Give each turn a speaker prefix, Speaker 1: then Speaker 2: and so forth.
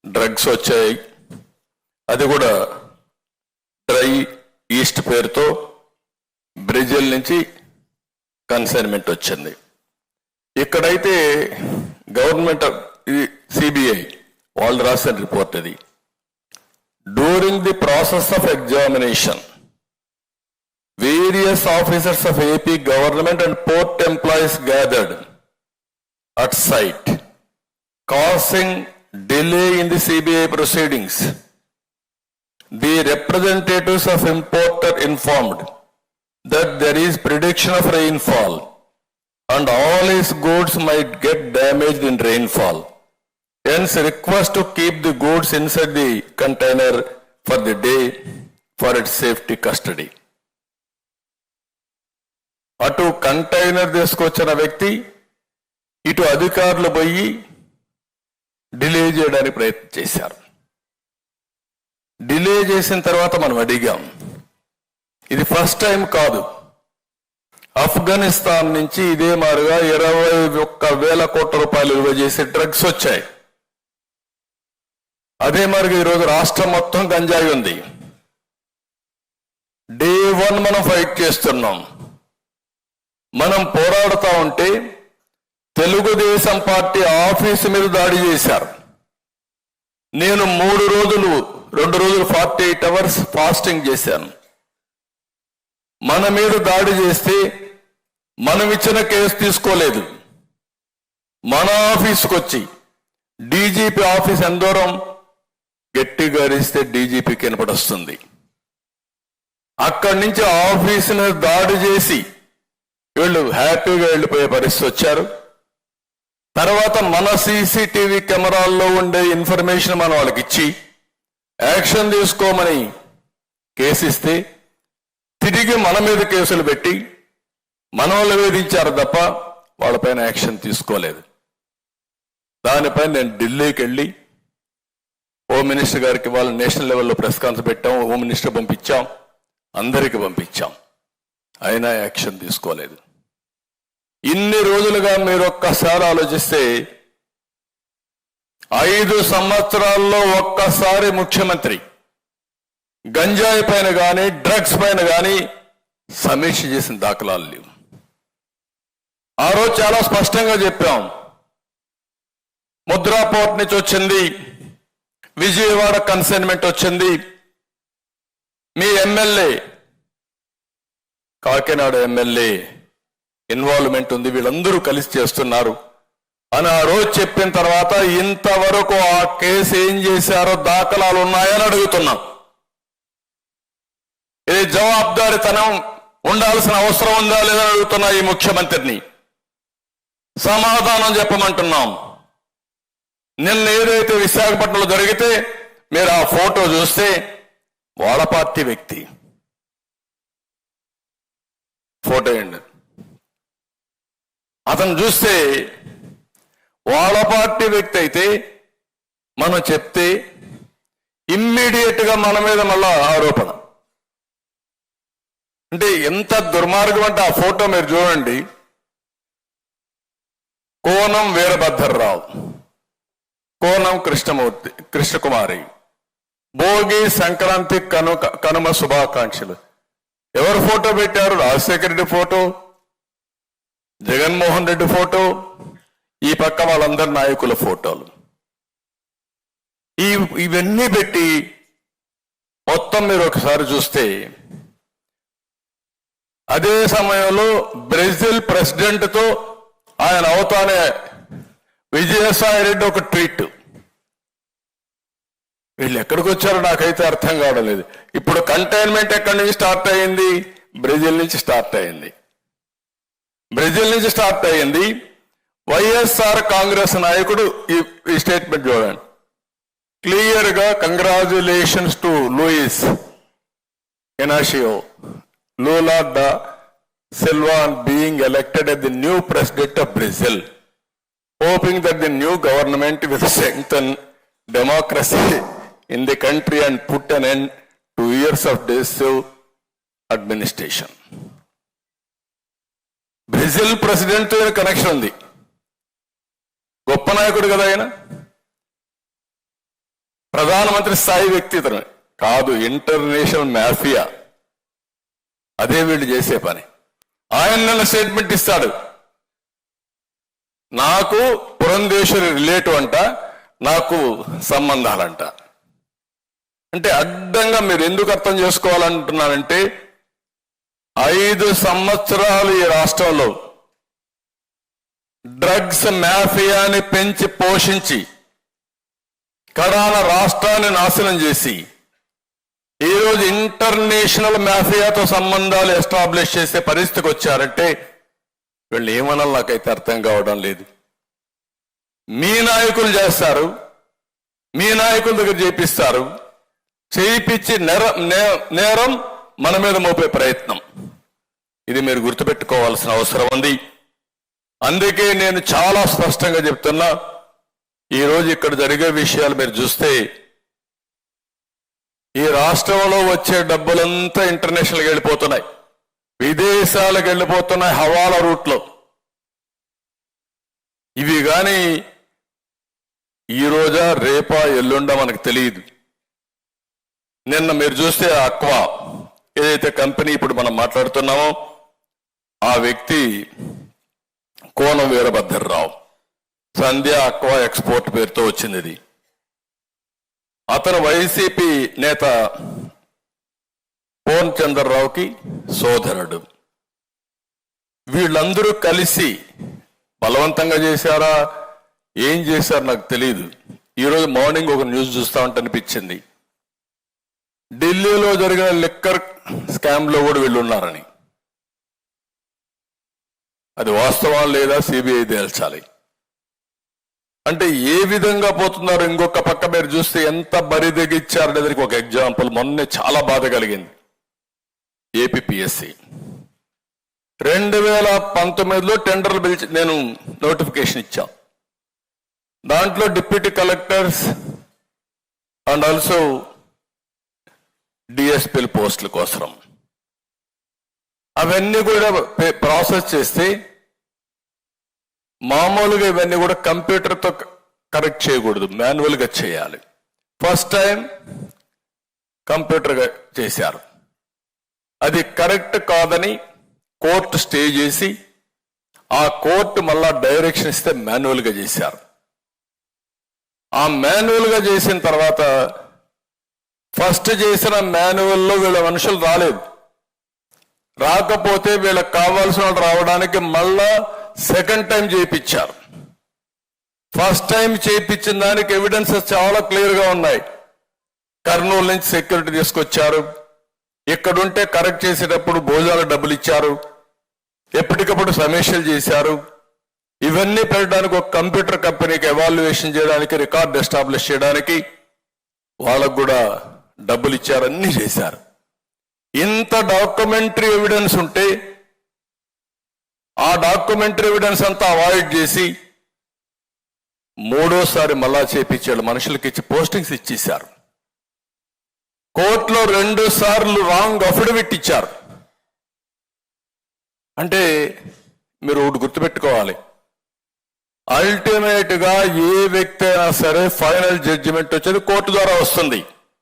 Speaker 1: Drugs వచ్చాయి. అది కూడా డ్రై ఈస్ట్ పేరుతో బ్రెజిల్ నుంచి కన్సైన్మెంట్ వచ్చింది. ఇక్కడైతే గవర్నమెంట్ సిబిఐ వాళ్ళు రాసిన రిపోర్ట్ అది. During the process of examination various officers of AP government and port employees gathered at site, causing delay in the CBI proceedings. The representatives of importer informed that there is prediction of rainfall and all his goods might get damaged in rainfall. Hence request to keep the goods inside the container for the day for its safety custody. అటు container తీసుకొచ్చిన వ్యక్తి ఇటు అధికారులు పోయి delay చేయడానికి ప్రయత్నం చేశారు. Delay చేసిన తర్వాత మనం అడిగాం, ఇది ఫస్ట్ టైం కాదు. ఆఫ్ఘనిస్తాన్ నుంచి ఇదే మారుగా 21,000 కోట్ల రూపాయలు విలువ చేసే డ్రగ్స్ వచ్చాయి. అదే మారుగా ఈరోజు రాష్ట్రం మొత్తం గంజాయి ఉంది. డే 1 మనం ఫైట్ చేస్తున్నాం. మనం పోరాడుతూ ఉంటే తెలుగుదేశం పార్టీ ఆఫీసు మీద దాడి చేశారు. నేను 2 రోజులు 48 అవర్స్ ఫాస్టింగ్ చేశాను. మన మీద దాడి చేస్తే మనం ఇచ్చిన కేసు తీసుకోలేదు. మన ఆఫీసుకు వచ్చి డీజీపీ ఆఫీస్ ఎంత దూరం గట్టిగా అరిస్తే డీజీపీకి వినపడొస్తుంది. అక్కడి నుంచి ఆఫీసును దాడి చేసి వీళ్ళు హ్యాపీగా వెళ్ళిపోయే పరిస్థితి వచ్చారు. తర్వాత మన సీసీటీవీ కెమెరాల్లో ఉండే ఇన్ఫర్మేషన్ మనం వాళ్ళకి ఇచ్చి యాక్షన్ తీసుకోమని కేసిస్తే తిరిగి మన మీద కేసులు పెట్టి మన వాళ్ళు వేధించారు తప్ప వాళ్ళపైన యాక్షన్ తీసుకోలేదు. దానిపైన నేను ఢిల్లీకి వెళ్ళి హోమ్ మినిస్టర్ గారికి వాళ్ళ నేషనల్ లెవెల్లో ప్రెస్ కాన్ఫరెన్స్ పెట్టాం. హోమ్ మినిస్టర్ పంపించాం, అందరికి పంపించాం, అయినా యాక్షన్ తీసుకోలేదు. ఇన్ని రోజులుగా మీరు ఒక్కసారి ఆలోచిస్తే 5 సంవత్సరాల్లో ఒక్కసారి ముఖ్యమంత్రి గంజాయి పైన కానీ డ్రగ్స్ పైన కానీ సమీక్ష చేసిన దాఖలాలు లేవు. ఆ రోజు చాలా స్పష్టంగా చెప్పాం, ముద్రా పోర్ట్ నుంచి వచ్చింది, విజయవాడ కన్సైన్మెంట్ వచ్చింది, మీ ఎమ్మెల్యే కాకినాడ ఎమ్మెల్యే ఇన్వాల్వ్మెంట్ ఉంది, వీళ్ళందరూ కలిసి చేస్తున్నారు అని ఆ రోజు చెప్పిన తర్వాత ఇంతవరకు ఆ కేసు ఏం చేశారో దాఖలాలు ఉన్నాయని అడుగుతున్నాం. ఇది జవాబుదారీతనం ఉండాల్సిన అవసరం ఉందా లేదని అడుగుతున్నా ఈ ముఖ్యమంత్రిని. సమాధానం చెప్పమంటున్నాం. నిన్న ఏదైతే విశాఖపట్నంలో జరిగితే మీరు ఆ ఫోటో చూస్తే వాళ్ళ పార్టీ వ్యక్తి ఫోటో ఏంటి, అతను చూస్తే వాళ్ళ పార్టీ వ్యక్తి అయితే మనం చెప్తే ఇమ్మీడియట్ గా మన మీద మళ్ళా ఆరోపణ. అంటే ఎంత దుర్మార్గం అంటే ఆ ఫోటో మీరు చూడండి. కోనం వీరభద్రరావు, కోనం కృష్ణకుమారి, భోగి సంక్రాంతి కనుమ శుభాకాంక్షలు. ఎవరు ఫోటో పెట్టారు? రాజశేఖర రెడ్డి ఫోటో, జగన్మోహన్ రెడ్డి ఫోటో, ఈ పక్క వాళ్ళందరి నాయకుల ఫోటోలు. ఇవన్నీ పెట్టి మొత్తం మీరు ఒకసారి చూస్తే అదే సమయంలో బ్రెజిల్ ప్రెసిడెంట్ తో ఆయన అవుతానే విజయసాయి రెడ్డి ఒక ట్వీట్. వీళ్ళు ఎక్కడికి వచ్చారో నాకైతే అర్థం కావడం లేదు. ఇప్పుడు కంటైన్మెంట్ ఎక్కడి నుంచి స్టార్ట్ అయ్యింది? బ్రెజిల్ నుంచి స్టార్ట్ అయ్యింది. బ్రెజిల్ నుంచి స్టార్ట్ అయ్యింది. వైఎస్ఆర్ కాంగ్రెస్ నాయకుడు ఈ స్టేట్మెంట్ చూడండి క్లియర్ గా. Congratulations to Luiz Inacio Lula da Silva on being elected as the new president of Brazil, hoping that the new government will strengthen democracy in the country and put an end to years of decisive administration. Brazil president తో connection ఉంది. గొప్ప నాయకుడు కదా ఆయన. ప్రధానమంత్రి స్థాయి వ్యక్తి ఇతను కాదు, ఇంటర్నేషనల్ మాఫియా. అదే వీళ్ళు చేసే పని. ఆయన నిన్న స్టేట్మెంట్ ఇస్తాడు, నాకు పురంధేశ్వరి రిలేటివ్ అంట, నాకు సంబంధాలంట. అంటే అడ్డంగా మీరు ఎందుకు అర్థం చేసుకోవాలంటున్నారంటే 5 సంవత్సరాలు ఈ రాష్ట్రంలో డ్రగ్స్ మాఫియాని పెంచి పోషించి కడాన రాష్ట్రాన్ని నాశనం చేసి ఈరోజు ఇంటర్నేషనల్ మాఫియాతో సంబంధాలు ఎస్టాబ్లిష్ చేసే పరిస్థితికి వచ్చారంటే వీళ్ళు ఏమనాలి నాకైతే అర్థం కావడం లేదు. మీ నాయకులు చేస్తారు, మీ నాయకుల దగ్గర చేపిస్తారు, చేయించి నేరం మన మీద మోపే ప్రయత్నం. ఇది మీరు గుర్తుపెట్టుకోవాల్సిన అవసరం ఉంది. అందుకే నేను చాలా స్పష్టంగా చెప్తున్నా, ఈరోజు ఇక్కడ జరిగే విషయాలు మీరు చూస్తే ఈ రాష్ట్రంలో వచ్చే డబ్బులంతా ఇంటర్నేషనల్కి వెళ్ళిపోతున్నాయి, విదేశాలకు వెళ్ళిపోతున్నాయి హవాలా రూట్లో. ఇవి కానీ ఈ రోజా రేపా ఎల్లుండా మనకు తెలియదు. నిన్న మీరు చూస్తే అక్వా ఏదైతే కంపెనీ ఇప్పుడు మనం మాట్లాడుతున్నామో ఆ వ్యక్తి కోనం వీరభద్రరావు, సంధ్య అక్వా ఎక్స్పోర్ట్ పేరుతో వచ్చింది. ఇది అతను వైసీపీ నేత పోన్ చంద్రరావుకి సోదరుడు. వీళ్ళందరూ కలిసి బలవంతంగా చేశారా, ఏం చేశారు నాకు తెలియదు. ఈరోజు మార్నింగ్ ఒక న్యూస్ చూస్తా ఉంటే అనిపించింది, ఢిల్లీలో జరిగిన లిక్కర్ స్కామ్ లో కూడా వీళ్ళు ఉన్నారని. అది వాస్తవం లేదా సిబిఐ తేల్చాలి. అంటే ఏ విధంగా పోతున్నారు. ఇంకొక పక్క మీరు చూస్తే ఎంత బరిదెగిచ్చారనేదానికి ఒక ఎగ్జాంపుల్ మొన్నే చాలా బాధ కలిగింది. ఏపీపీఎస్సి 2019లో టెండర్లు పిలిచి నేను నోటిఫికేషన్ ఇచ్చాం. దాంట్లో డిప్యూటీ కలెక్టర్స్ అండ్ ఆల్సో డిఎస్పీల పోస్టుల కోసం అవన్నీ కూడా ప్రాసెస్ చేస్తే మామూలుగా ఇవన్నీ కూడా కంప్యూటర్తో కరెక్ట్ చేయకూడదు, మాన్యువల్గా చేయాలి. ఫస్ట్ టైం కంప్యూటర్గా చేశారు. అది కరెక్ట్ కాదని కోర్టు స్టే చేసి ఆ కోర్టు మళ్ళా డైరెక్షన్ ఇస్తే మాన్యువల్గా చేశారు. ఆ మాన్యువల్గా చేసిన తర్వాత ఫస్ట్ చేసిన మాన్యువల్లో వీళ్ళ మనుషులు రాలేదు. రాకపోతే వీళ్ళకి కావాల్సిన వాళ్ళు రావడానికి మళ్ళా సెకండ్ టైం చేయించారు. ఫస్ట్ టైం చేయించిన దానికి ఎవిడెన్సెస్ చాలా క్లియర్గా ఉన్నాయి. కర్నూలు నుంచి సెక్యూరిటీ తీసుకొచ్చారు, ఇక్కడుంటే కరెక్ట్ చేసేటప్పుడు భోజనాలు డబ్బులు ఇచ్చారు, ఎప్పటికప్పుడు సమీక్షలు చేశారు. ఇవన్నీ పెట్టడానికి ఒక కంప్యూటర్ కంపెనీకి ఎవాల్యుయేషన్ చేయడానికి, రికార్డ్ ఎస్టాబ్లిష్ చేయడానికి వాళ్ళకు కూడా డబ్బులు ఇచ్చారు, అన్నీ చేశారు. ఇంత డాక్యుమెంటరీ ఎవిడెన్స్ ఉంటే ఆ డాక్యుమెంటరీ ఎవిడెన్స్ అంతా అవాయిడ్ చేసి మూడోసారి మళ్ళా చేపించాడు, మనుషులకి ఇచ్చి పోస్టింగ్స్ ఇచ్చేశారు. కోర్టులో 2 సార్లు రాంగ్ అఫిడవిట్ ఇచ్చారు. అంటే మీరు ఒకటి గుర్తుపెట్టుకోవాలి, అల్టిమేట్ గా ఏ వ్యక్తి అయినా సరే ఫైనల్ జడ్జిమెంట్ వచ్చేది కోర్టు ద్వారా వస్తుంది.